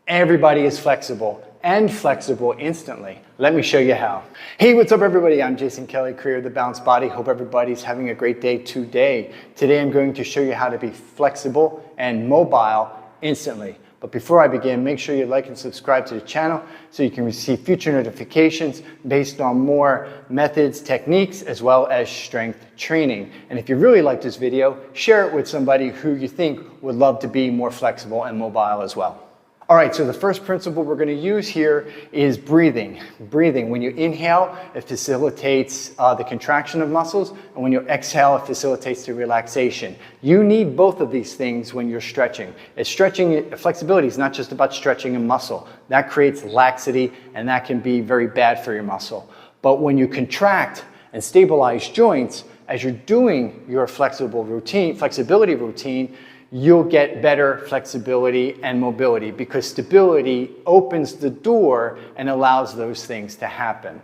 Everybody is flexible and flexible instantly. Let me show you how. Hey, what's up everybody? I'm Jason Kelly, creator of The Balanced Body. Hope everybody's having a great day today. Today I'm going to show you how to be flexible and mobile instantly. But before I begin, make sure you like and subscribe to the channel so you can receive future notifications based on more methods, techniques, as well as strength training. And if you really like this video, share it with somebody who you think would love to be more flexible and mobile as well. All right, so the first principle we're going to use here is breathing. Breathing, when you inhale, it facilitates the contraction of muscles, and when you exhale, it facilitates the relaxation. You need both of these things when you're stretching. Flexibility is not just about stretching a muscle. That creates laxity, and that can be very bad for your muscle. But when you contract and stabilize joints, as you're doing your flexibility routine, you'll get better flexibility and mobility because stability opens the door and allows those things to happen.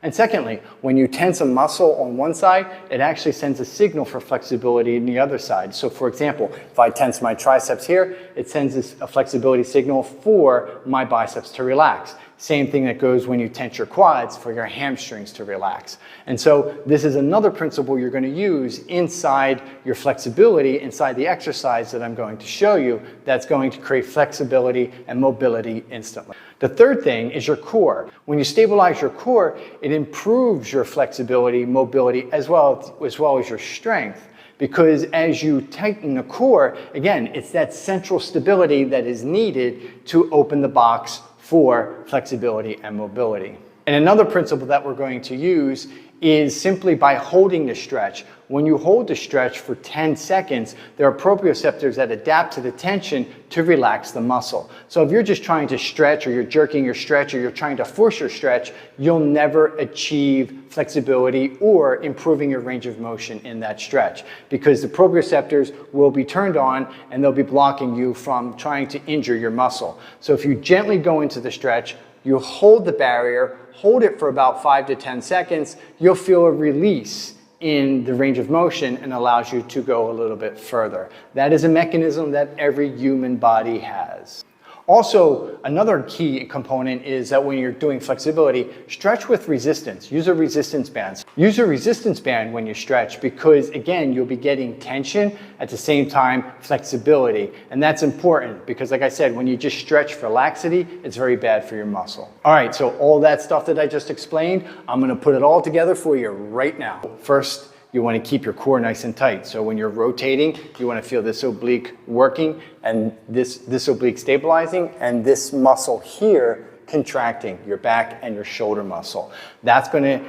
And secondly, when you tense a muscle on one side, it actually sends a signal for flexibility in the other side. So for example, if I tense my triceps here, it sends a flexibility signal for my biceps to relax. Same thing that goes when you tense your quads for your hamstrings to relax. And so this is another principle you're going to use inside your flexibility, inside the exercise that I'm going to show you, that's going to create flexibility and mobility instantly. The third thing is your core. When you stabilize your core, it improves your flexibility, mobility, as well as your strength. Because as you tighten the core, again, it's that central stability that is needed to open the box for flexibility and mobility. And another principle that we're going to use is simply by holding the stretch. When you hold the stretch for 10 seconds, there are proprioceptors that adapt to the tension to relax the muscle. So if you're just trying to stretch, or you're jerking your stretch, or you're trying to force your stretch, you'll never achieve flexibility or improving your range of motion in that stretch, because the proprioceptors will be turned on and they'll be blocking you from trying to injure your muscle. So if you gently go into the stretch, you hold the barrier, hold it for about 5 to 10 seconds, you'll feel a release in the range of motion and allows you to go a little bit further. That is a mechanism that every human body has. Also, another key component is that when you're doing flexibility, stretch with resistance. Use a resistance band. Use a resistance band when you stretch because, again, you'll be getting tension at the same time flexibility. And that's important because, like I said, when you just stretch for laxity, it's very bad for your muscle. All right, so all that stuff that I just explained, I'm going to put it all together for you right now. First, you want to keep your core nice and tight. So when you're rotating, you want to feel this oblique working and this oblique stabilizing and this muscle here contracting, your back and your shoulder muscle. That's going to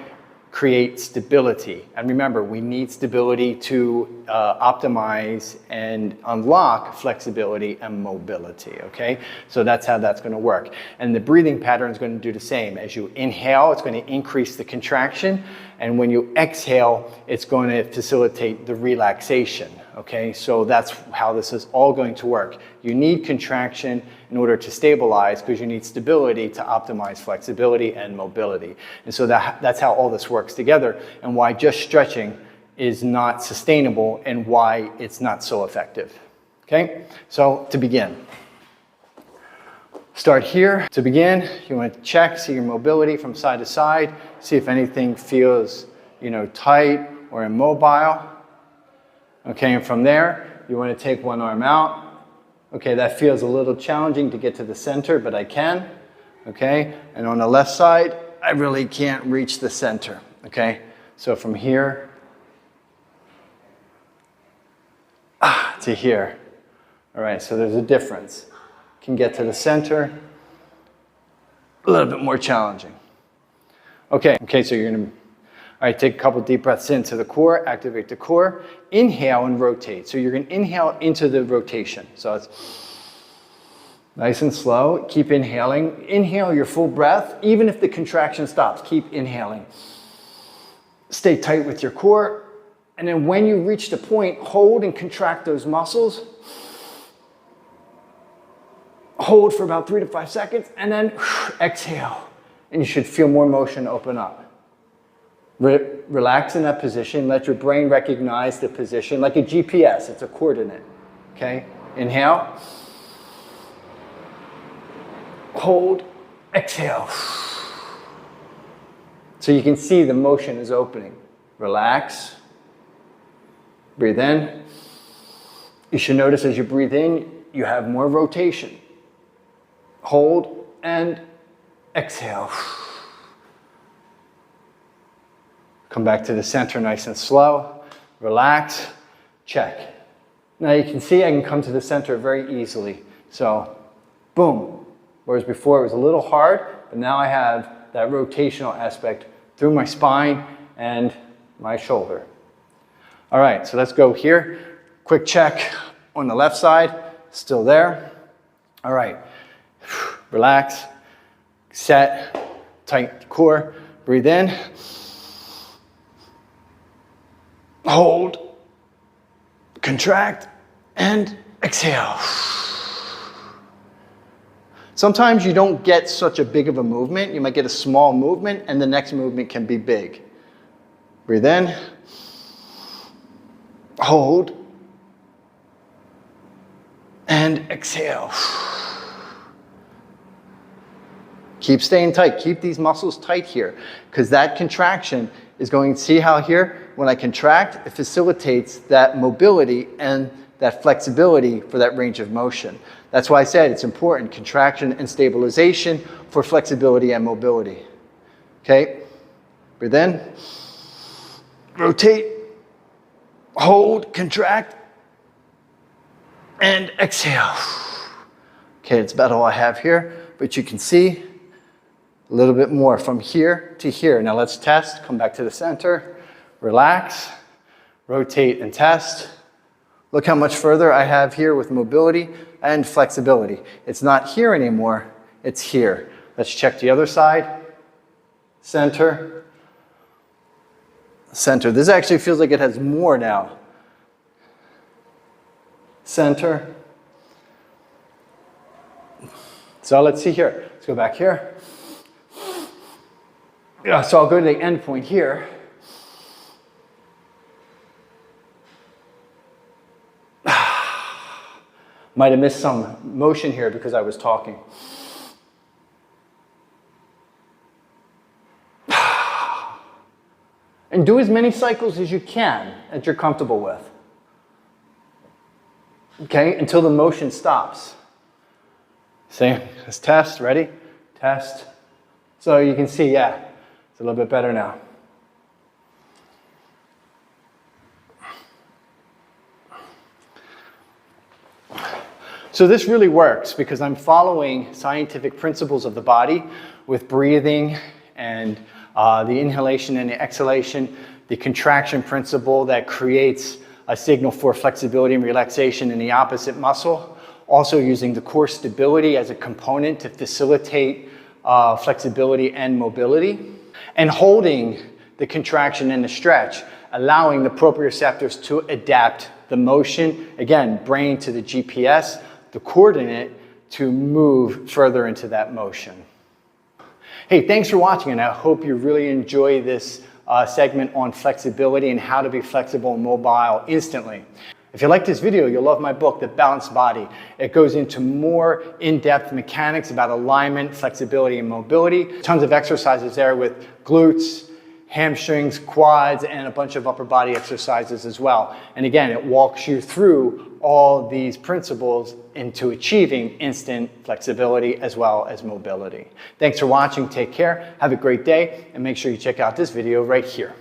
create stability. And remember, we need stability to optimize and unlock flexibility and mobility, okay? So that's how that's going to work. And the breathing pattern is going to do the same. As you inhale, it's going to increase the contraction. And when you exhale, it's going to facilitate the relaxation, okay? So that's how this is all going to work. You need contraction in order to stabilize because you need stability to optimize flexibility and mobility. And so that's how all this works together and why just stretching is not sustainable and why it's not so effective, okay? So to begin. Start here. To begin, you want to check, see your mobility from side to side, see if anything feels, tight or immobile. Okay, and from there, you want to take one arm out. Okay, that feels a little challenging to get to the center, but I can. Okay, and on the left side, I really can't reach the center. Okay, so from here to here. All right, so there's a difference. Can get to the center, a little bit more challenging. Okay, so you're gonna, all right, take a couple deep breaths into the core, activate the core, inhale and rotate. So you're gonna inhale into the rotation. So it's nice and slow, keep inhaling. Inhale your full breath, even if the contraction stops, keep inhaling. Stay tight with your core, and then when you reach the point, hold and contract those muscles. Hold for about 3 to 5 seconds and then exhale. And you should feel more motion open up. Relax in that position. Let your brain recognize the position like a GPS. It's a coordinate. Okay? Inhale. hold, exhale. So you can see the motion is opening. Relax. Breathe in. You should notice as you breathe in, you have more rotation. Hold and exhale. Come back to the center nice and slow. Relax. Check. Now you can see I can come to the center very easily. So, boom. Whereas before it was a little hard, but now I have that rotational aspect through my spine and my shoulder. All right, so let's go here. Quick check on the left side, still there. All right, relax, set, tight core, breathe in, hold, contract, and exhale. Sometimes you don't get such a big of a movement. You might get a small movement and the next movement can be big. Breathe in, hold, and exhale. Keep staying tight. Keep these muscles tight here because that contraction is going to see how here, when I contract, it facilitates that mobility and that flexibility for that range of motion. That's why I said it's important, contraction and stabilization for flexibility and mobility. Okay, breathe in, rotate, hold, contract, and exhale. Okay, it's about all I have here, but you can see a little bit more from here to here. Now let's test, come back to the center, relax, rotate and test. Look how much further I have here with mobility and flexibility. It's not here anymore, it's here. Let's check the other side. Center, center. This actually feels like it has more now. Center. So let's see here. Let's go back here. Yeah, so I'll go to the end point here. Might have missed some motion here because I was talking. And do as many cycles as you can that you're comfortable with. Okay, until the motion stops. See, let's test, ready? Test. So you can see, yeah, it's a little bit better now. So this really works because I'm following scientific principles of the body with breathing and the inhalation and the exhalation, the contraction principle that creates a signal for flexibility and relaxation in the opposite muscle. Also using the core stability as a component to facilitate flexibility and mobility. And holding the contraction and the stretch, allowing the proprioceptors to adapt the motion. Again, brain to the GPS, the coordinate to move further into that motion. Hey, thanks for watching, and I hope you really enjoy this segment on flexibility and how to be flexible and mobile instantly. If you like this video, you'll love my book, The Balanced Body. It goes into more in-depth mechanics about alignment, flexibility, and mobility. Tons of exercises there with glutes, hamstrings, quads, and a bunch of upper body exercises as well. And again, it walks you through all these principles into achieving instant flexibility as well as mobility. Thanks for watching. Take care. Have a great day. And make sure you check out this video right here.